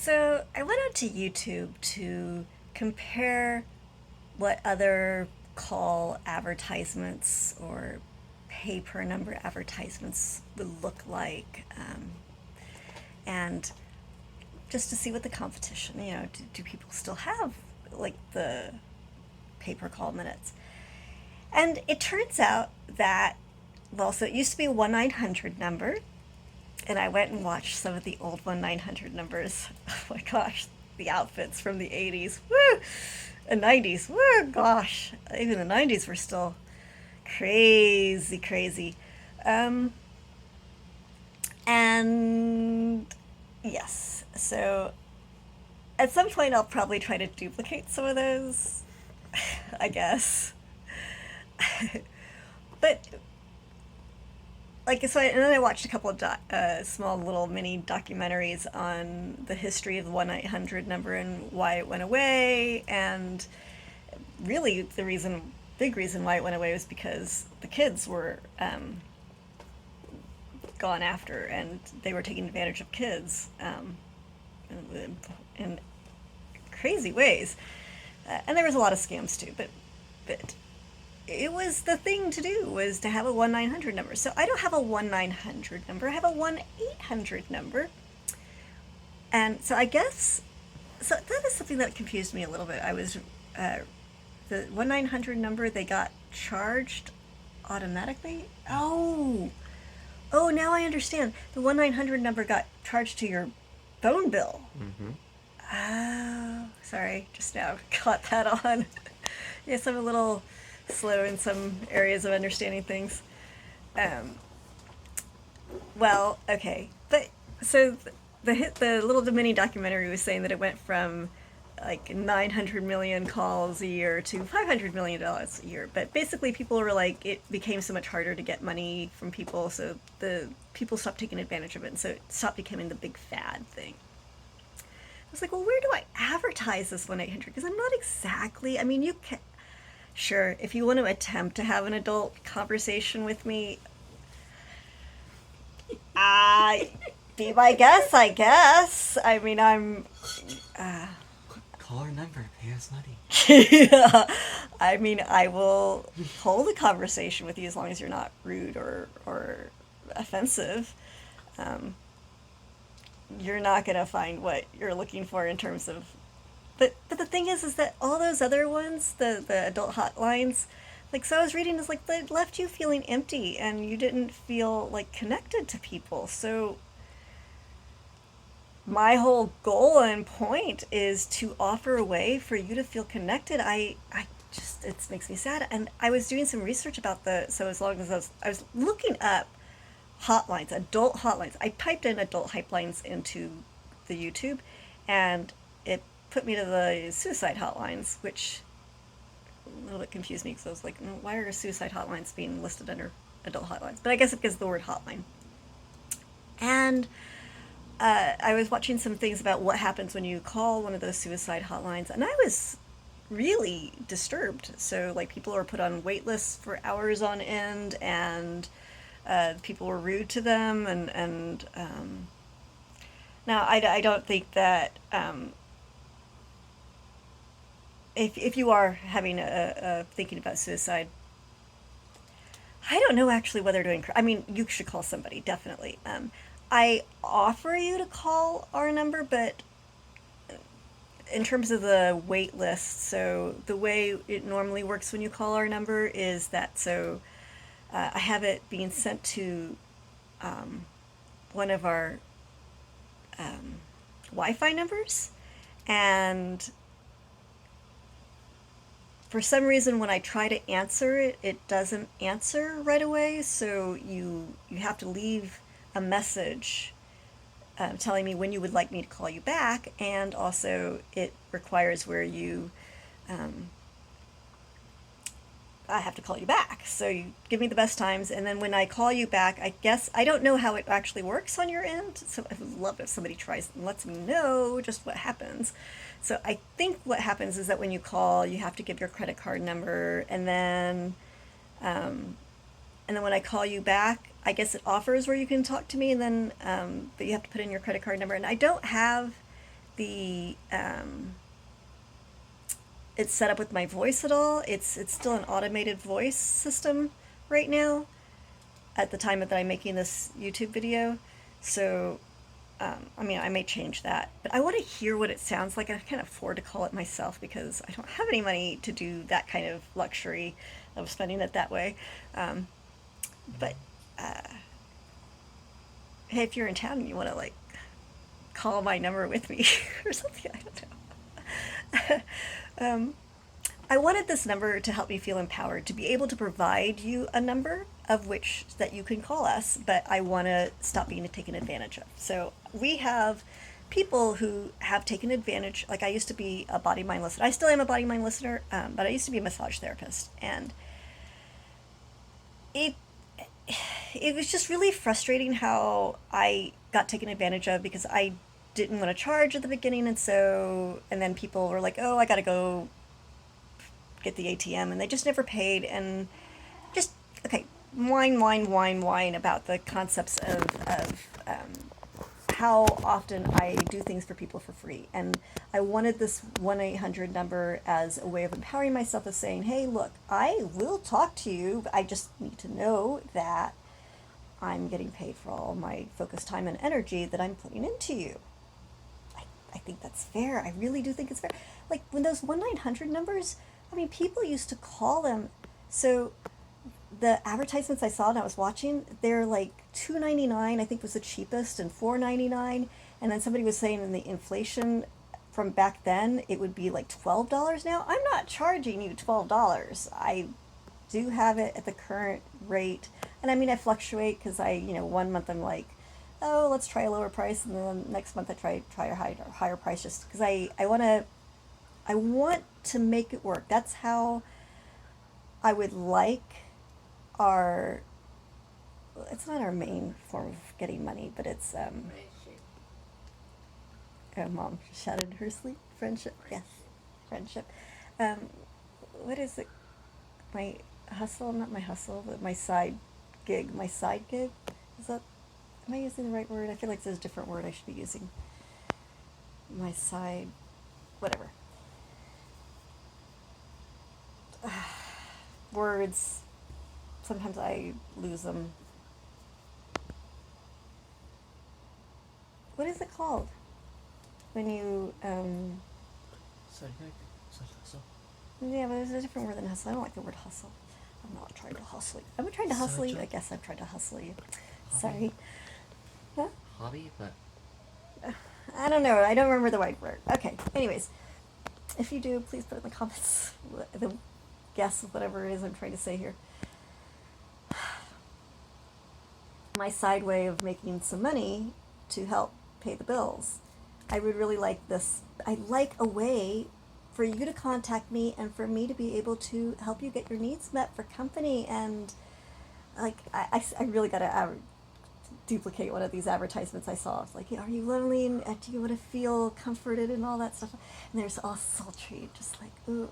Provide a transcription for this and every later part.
So I went onto YouTube to compare what other call advertisements or pay per number advertisements would look like, and just to see what the competition, do people still have like the pay per call minutes? And it turns out that, well, so it used to be a 1-900 number, and I went and watched some of the old 1-900 numbers. Oh my gosh, the outfits from the 80s, woo, and 90s, woo, gosh, even the 90s were still crazy, crazy. Um, and yes, so at some point I'll probably try to duplicate some of those, I guess. But and then I watched a couple of small little mini documentaries on the history of the 1-800 number and why it went away, and really big reason why it went away was because the kids were gone after, and they were taking advantage of kids in crazy ways, and there was a lot of scams too. But it was the thing to do was to have a 1-900 number. So I don't have a 1-900 number. I have a 1-800 number. And so I guess so that is something that confused me a little bit. I was the 1-900 number, they got charged automatically. Oh, now I understand. The 1-900 number got charged to your phone bill. Mm-hmm. Oh, sorry, just now caught that on. Yes, I'm a little slow in some areas of understanding things. Um, well, okay, but so the little mini documentary was saying that it went from like 900 million calls a year to 500 million dollars a year. But basically, people were like, it became so much harder to get money from people, so the people stopped taking advantage of it, and so it stopped becoming the big fad thing. I was like, well, where do I advertise this 1-800? Because I'm not exactly. I mean, you can. Sure, if you want to attempt to have an adult conversation with me, I be my guest, I guess. I mean, I'm. Uh, Call our number. Pay us money. yeah, I mean, I will hold a conversation with you as long as you're not rude or offensive. Um, you're not gonna find what you're looking for in terms of. But the thing is that all those other ones, the adult hotlines, like, so I was reading, is like they left you feeling empty and you didn't feel like connected to people. So my whole goal and point is to offer a way for you to feel connected. I just, it makes me sad. And I was doing some research about so as long as I was looking up hotlines, adult hotlines. I typed in adult hotlines into the YouTube, and it put me to the suicide hotlines, which a little bit confused me because I was like, why are suicide hotlines being listed under adult hotlines? But I guess it's because of the word hotline. And I was watching some things about what happens when you call one of those suicide hotlines, and I was really disturbed. So, like, people were put on wait lists for hours on end, and people were rude to them, and now I don't think that if you are having a thinking about suicide, I don't know actually whether to encourage. I mean, you should call somebody, definitely. I offer you to call our number, but in terms of the wait list, so the way it normally works when you call our number is that, so I have it being sent to one of our Wi-Fi numbers, and for some reason when I try to answer it, it doesn't answer right away. So you have to leave a message telling me when you would like me to call you back, and also it requires where um, I have to call you back. So you give me the best times, and then when I call you back, I guess I don't know how it actually works on your end. So I would love if somebody tries and lets me know just what happens. So I think what happens is that when you call, you have to give your credit card number, um, and then when I call you back, I guess it offers where you can talk to me, and then but you have to put in your credit card number, and I don't have the it's set up with my voice at all. It's still an automated voice system right now at the time that I'm making this YouTube video. So I mean, I may change that, but I want to hear what it sounds like. I can't afford to call it myself because I don't have any money to do that kind of luxury of spending it that way. Um, but hey, if you're in town and you want to like call my number with me or something, I don't know. I wanted this number to help me feel empowered, to be able to provide you a number of which that you can call us, but I want to stop being taken advantage of. So we have people who have taken advantage. Like I used to be a body mind listener. I still am a body mind listener, but I used to be a massage therapist, and it it was just really frustrating how I got taken advantage of because I didn't want to charge at the beginning, and then people were like, "Oh, I got to go get the ATM," and they just never paid, and just okay, whine about the concepts of how often I do things for people for free. And I wanted this 1-800 number as a way of empowering myself, of saying, hey, look, I will talk to you. I just need to know that I'm getting paid for all my focus, time, and energy that I'm putting into you. I think that's fair. I really do think it's fair. Like when those 1-900 numbers, I mean, people used to call them. So the advertisements I saw and I was watching, they're like $2.99, I think was the cheapest, and $4.99. And then somebody was saying in the inflation from back then, it would be like $12 now. I'm not charging you $12. I do have it at the current rate. And I mean, I fluctuate because one month I'm like, oh, let's try a lower price. And then next month I try a higher price just because I want to make it work. That's how I would like our, it's not our main form of getting money, but it's mom shouted in her sleep. Friendship, yes, friendship. Um, what is it? My hustle, not my hustle, but my side gig. My side gig. Is that? Am I using the right word? I feel like there's a different word I should be using. My side, whatever. Words. Sometimes I lose them. What is it called? When you, Side gig? Side hustle? yeah, but there's a different word than hustle. I don't like the word hustle. I'm not trying to hustle you. Am I trying to hustle you? I guess I'm trying to hustle you. Hobby? Sorry. Huh? Hobby, but I don't know. I don't remember the right word. Okay. Anyways, if you do, please put in the comments the guess of whatever it is I'm trying to say here. My side way of making some money to help pay the bills. I would really like this. I'd like a way for you to contact me and for me to be able to help you get your needs met for company. And like I really got to duplicate one of these advertisements I saw. It's like, are you lonely and do you want to feel comforted and all that stuff? And there's all sultry, just like, ooh.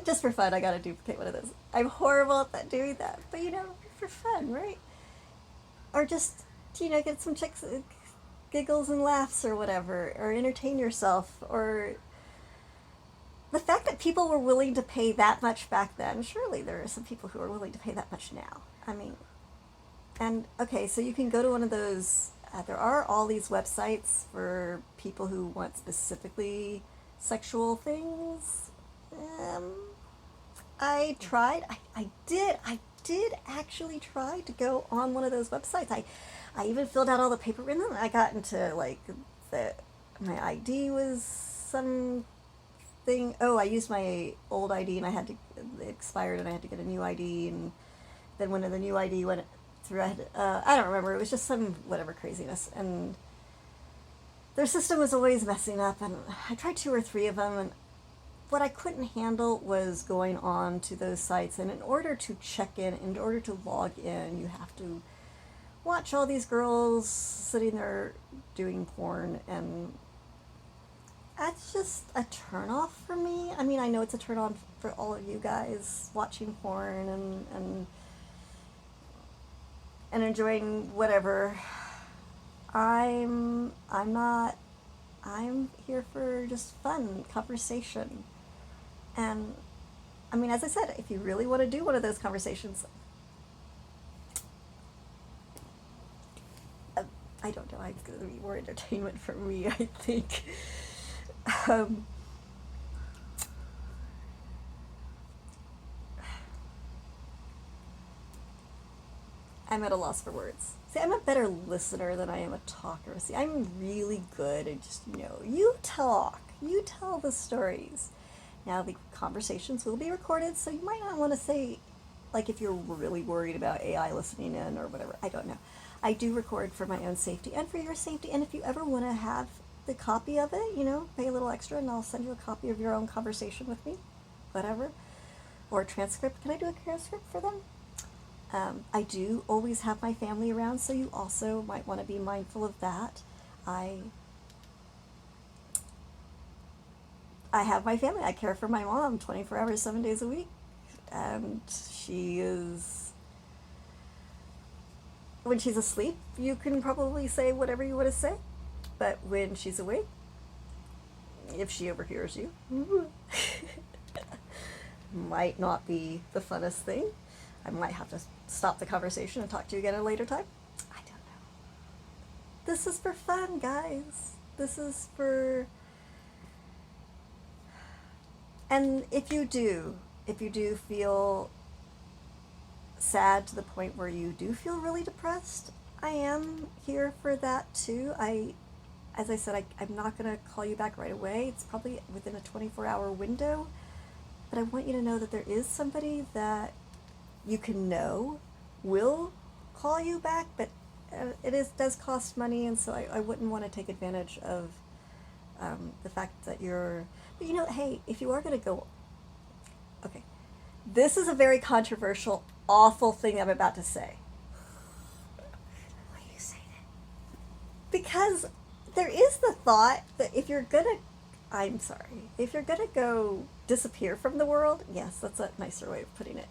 Just for fun, I got to duplicate one of those. I'm horrible at doing that, but for fun, right? Or just, get some chicks, giggles and laughs or whatever, or entertain yourself, or the fact that people were willing to pay that much back then. Surely there are some people who are willing to pay that much now. I mean, and okay, so you can go to one of those. There are all these websites for people who want specifically sexual things. I tried. I did actually try to go on one of those websites. I even filled out all the paperwork, and then I got into like my ID was something. Oh, I used my old ID and it expired, and I had to get a new ID. And then when the new ID went through, I don't remember. It was just some whatever craziness, and their system was always messing up. And I tried 2 or 3 of them, and what I couldn't handle was going on to those sites. And in order to check in order to log in, you have to watch all these girls sitting there doing porn, and that's just a turnoff for me. I mean, I know it's a turn on for all of you guys watching porn and enjoying whatever. I'm not, I'm here for just fun conversation. And I mean, as I said, if you really want to do one of those conversations, uh, I don't know, it's going to be more entertainment for me, I think. um, I'm at a loss for words. See, I'm a better listener than I am a talker. See, I'm really good at just, you talk, you tell the stories. Now, the conversations will be recorded, so you might not want to say, like, if you're really worried about AI listening in or whatever. I don't know. I do record for my own safety and for your safety, and if you ever want to have the copy of it, pay a little extra and I'll send you a copy of your own conversation with me, whatever. Or a transcript. Can I do a transcript for them? I do always have my family around, so you also might want to be mindful of that. I I have my family. I care for my mom 24 hours, 7 days a week, and she is. When she's asleep, you can probably say whatever you want to say, but when she's awake, if she overhears you, might not be the funnest thing. I might have to stop the conversation and talk to you again at a later time. I don't know. This is for fun, guys. This is for. And if you do feel sad to the point where you do feel really depressed, I am here for that too. As I said, I'm not going to call you back right away. It's probably within a 24-hour window. But I want you to know that there is somebody that you can know will call you back, but does cost money, and so I wouldn't want to take advantage of the fact that you're. But hey, if you are going to go, okay, this is a very controversial, awful thing I'm about to say. Why are you saying it? Because there is the thought that if you're gonna, I'm sorry, if you're gonna go disappear from the world, yes, that's a nicer way of putting it.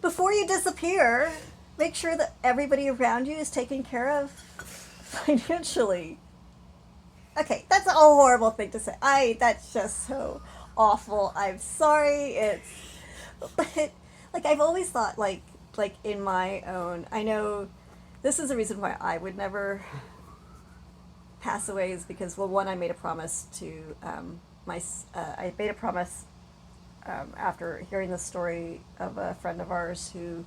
Before you disappear, make sure that everybody around you is taken care of financially. Okay, that's a horrible thing to say. That's just so awful. I'm sorry. But like I've always thought, like in my own, I know this is the reason why I would never pass away is because, well, one, I made a promise to I made a promise after hearing the story of a friend of ours who,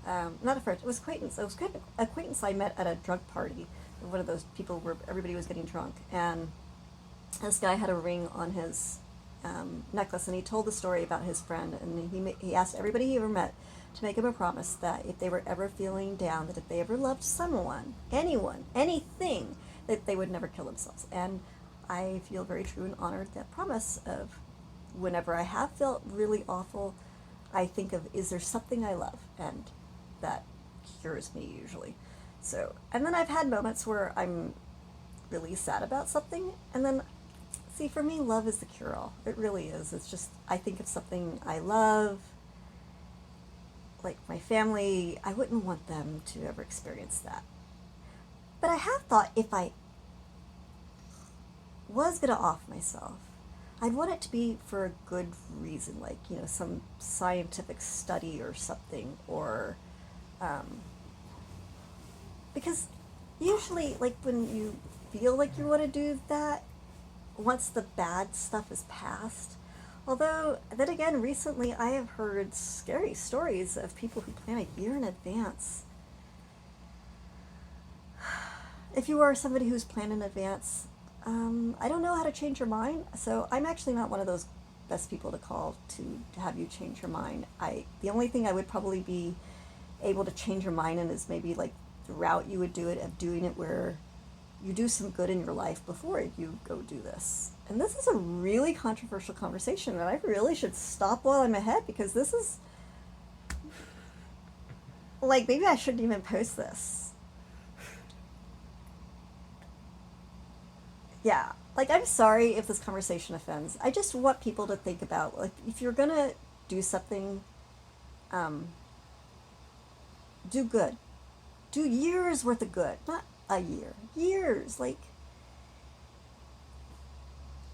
not a friend, it was acquaintance. It was kind of acquaintance I met at a drug party. One of those people where everybody was getting drunk, and this guy had a ring on his necklace, and he told the story about his friend, and he asked everybody he ever met to make him a promise that if they were ever feeling down, that if they ever loved someone, anyone, anything, that they would never kill themselves. And I feel very true and honored that promise of whenever I have felt really awful, I think of, is there something I love? And that cures me usually. So, and then I've had moments where I'm really sad about something, and then, see, for me, love is the cure-all. It really is. It's just, I think of something I love, like my family, I wouldn't want them to ever experience that. But I have thought if I was going to off myself, I'd want it to be for a good reason, like, some scientific study or something, or, because usually, like, when you feel like you want to do that, once the bad stuff is past, although, then again, recently I have heard scary stories of people who plan a year in advance. If you are somebody who's planned in advance, I don't know how to change your mind, so I'm actually not one of those best people to call to have you change your mind. The only thing I would probably be able to change your mind in is maybe like the route you would do it, of doing it where you do some good in your life before you go do this. And this is a really controversial conversation, and I really should stop while I'm ahead, because this is, like, maybe I shouldn't even post this. Yeah, like, I'm sorry if this conversation offends. I just want people to think about, like, if you're gonna do something, um, do good. Do years worth of good. Not a year, years, like,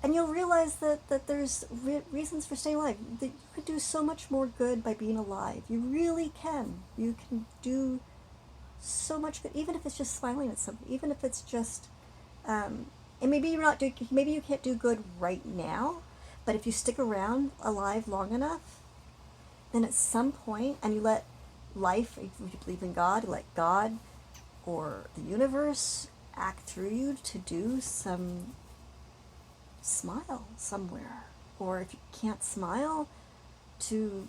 and you'll realize that there's reasons for staying alive. That you could do so much more good by being alive. You really can. You can do so much good, even if it's just smiling at somebody, even if it's just, and maybe you're not doing, maybe you can't do good right now, but if you stick around alive long enough, then at some point, and you let life, if you believe in God, you let God or the universe act through you to do some smile somewhere. Or if you can't smile, to,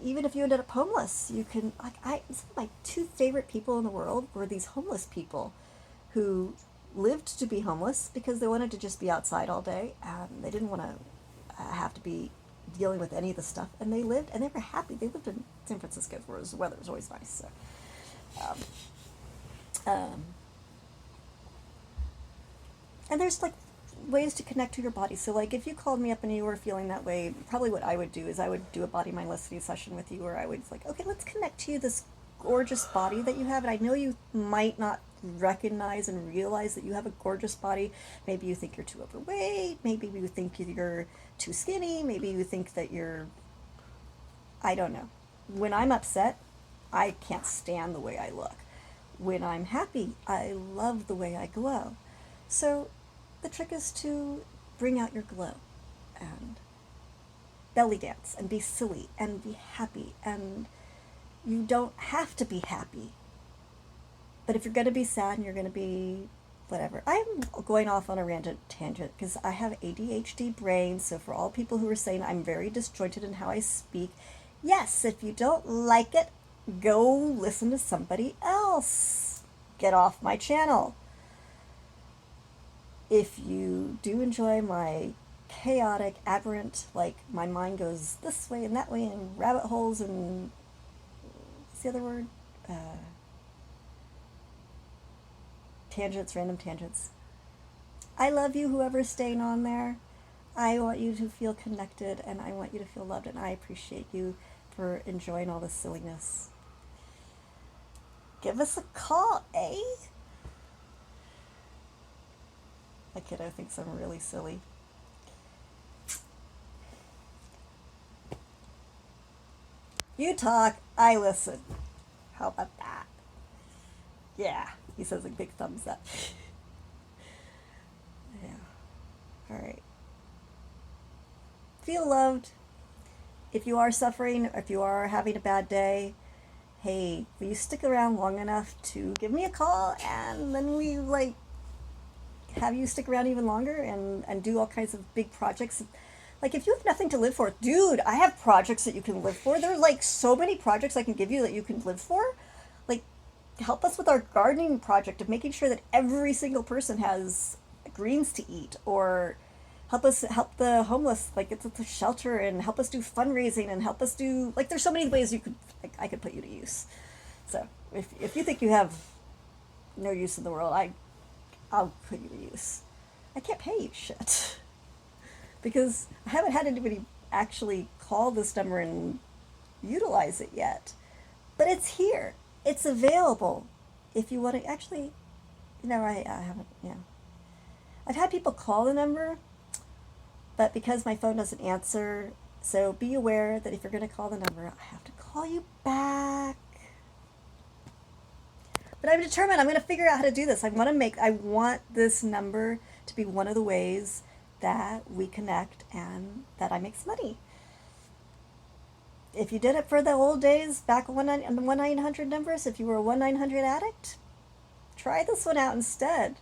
even if you ended up homeless, you can, like, some of my two favorite people in the world were these homeless people who lived to be homeless because they wanted to just be outside all day and they didn't want to have to be dealing with any of the stuff, and they lived and they were happy. They lived in San Francisco where the weather was always nice. So um, and there's like ways to connect to your body. So like if you called me up and you were feeling that way, probably what I would do is I would do a body mind listening session with you, where I would like, okay, let's connect to you, this gorgeous body that you have. And I know you might not recognize and realize that you have a gorgeous body. Maybe you think you're too overweight, maybe you think you're too skinny, maybe you think that you're, I don't know. When I'm upset, I can't stand the way I look. When I'm happy, I love the way I glow. So the trick is to bring out your glow and belly dance and be silly and be happy. And you don't have to be happy. But if you're going to be sad and you're going to be whatever. I'm going off on a random tangent because I have ADHD brain. So for all people who are saying I'm very disjointed in how I speak, yes, if you don't like it, go listen to somebody else. Get off my channel. If you do enjoy my chaotic, aberrant, like my mind goes this way and that way and rabbit holes and what's the other word? Tangents, random tangents. I love you, whoever's staying on there. I want you to feel connected and I want you to feel loved, and I appreciate you for enjoying all this silliness. Give us a call, eh? My kiddo thinks I'm really silly. You talk, I listen. How about that? Yeah, he says a big thumbs up. Yeah. All right. Feel loved. If you are suffering, or if you are having a bad day, hey, will you stick around long enough to give me a call, and then we like have you stick around even longer and do all kinds of big projects. Like if you have nothing to live for, dude, I have projects that you can live for. There are like so many projects I can give you that you can live for. Like help us with our gardening project of making sure that every single person has greens to eat, or help us help the homeless, like it's a shelter, and help us do fundraising, and help us do, like there's so many ways you could, like, I could put you to use. So if you think you have no use in the world, I'll put you to use. I can't pay you shit because I haven't had anybody actually call this number and utilize it yet. But it's here. It's available. If you want to actually, I haven't, I've had people call the number, but because my phone doesn't answer, so be aware that if you're going to call the number, I have to call you back. But I'm determined. I'm going to figure out how to do this. I want this number to be one of the ways that we connect and that I make some money. If you did it for the old days, back on the 1-900 numbers, if you were a 1-900 addict, try this one out instead.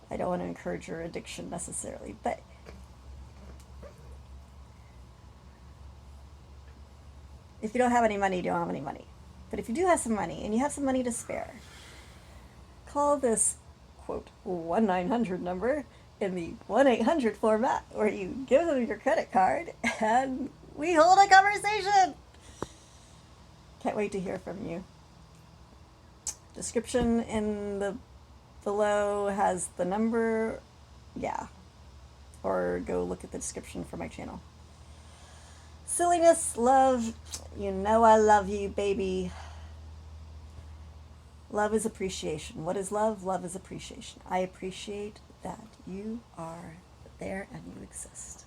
I don't want to encourage your addiction necessarily, but if you don't have any money, you don't have any money. But if you do have some money and you have some money to spare, call this, quote, 1-900 number in the 1-800 format, where you give them your credit card and we hold a conversation. Can't wait to hear from you. Description in the below has the number, yeah, or go look at the description for my channel. Silliness, love, you know I love you, baby. Love is appreciation. What is love? Love is appreciation. I appreciate that you are there and you exist.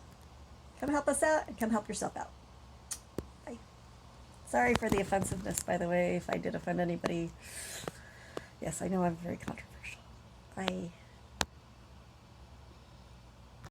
Come help us out and come help yourself out. Bye. Sorry for the offensiveness, by the way, if I did offend anybody. Yes, I know I'm very controversial. Bye.